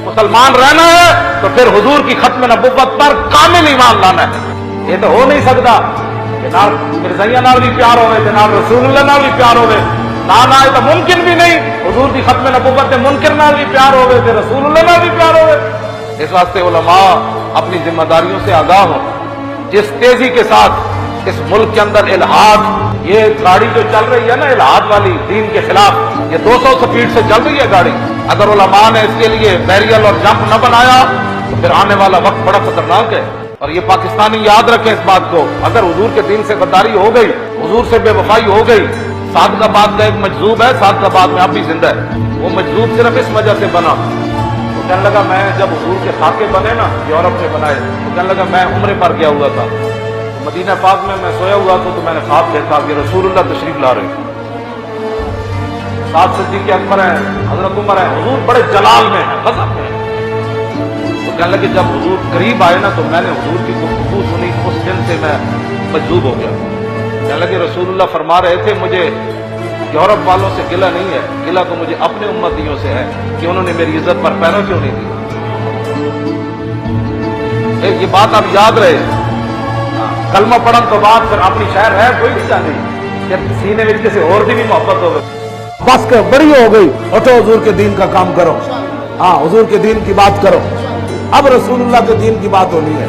मुसलमान रहना है तो फिर हुजूर की खत्म नबुव्वत पर कामिल ईमान लाना है। ये तो हो नहीं सकता कि नाल मिर्जाइया नाल भी प्यार होवे ते नाल रसूलुल्लाह नाल भी प्यार होवे, ना ना ये तो मुमकिन भी नहीं। हुजूर की खत्म नबुव्वत ते मुनकिर नाल भी प्यार होवे ते रसूलुल्लाह नाल भी प्यार होवे। इस वास्ते उलमा अपनी जिम्मेदारियों से आगाह हो। जिस तेजी के साथ इस मुल्क के अंदर इल्हाद, ये गाड़ी जो चल रही है ना इल्हाद वाली दीन के खिलाफ, ये 200 स्पीड से चल रही है गाड़ी। अगर उलमा ने इसके लिए बैरियर और जंप न बनाया तो फिर आने वाला वक्त बड़ा खतरनाक है। और ये पाकिस्तानी याद रखें इस बात को, अगर हुजूर के दीन से गद्दारी हो गई, हुजूर से बेवफाई हो गई। सादकाबाद का एक मजजूब है, सादकाबाद में अब भी जिंदा है, वो मजजूब सिर्फ इस वजह से बना, तो कहने लगा मैं जब हुजूर के खाके बने ना यूरोप में बनाए, तो कहने लगा मैं उम्रे पर गया हुआ था, तो मदीना पाक में मैं सोया हुआ था, तो मैंने ख्वाब देखा कि रसूलुल्लाह तशरीफ ला रहे। साथ सिद्दीक़ अकबर है, हजरत उमर है, हुजूर बड़े जलाल में है, गज़ब में है। तो कहने लगे जब हुजूर करीब आए ना तो मैंने हुजूर की गुफ्तगू सुनी, उस दिन से मैं मजजूब हो गया। कहने लगे रसूलुल्लाह फरमा रहे थे मुझे यूरोप वालों से गिला नहीं है, गिला तो मुझे अपने उम्मतियों से है कि उन्होंने मेरी इज्जत पर पैरा क्यों नहीं दी। एक ये बात आप याद रहे, कलमा पढ़न तो बाद फिर अपनी शहर है कोई नहीं जाने, जब सीने में किसी और की भी मोहब्बत हो गई, बस के बड़ी हो गई, उठो हुजूर के दीन का काम करो, हाँ हुजूर के दीन की बात करो। अब रसूलुल्लाह के दीन की बात होनी है।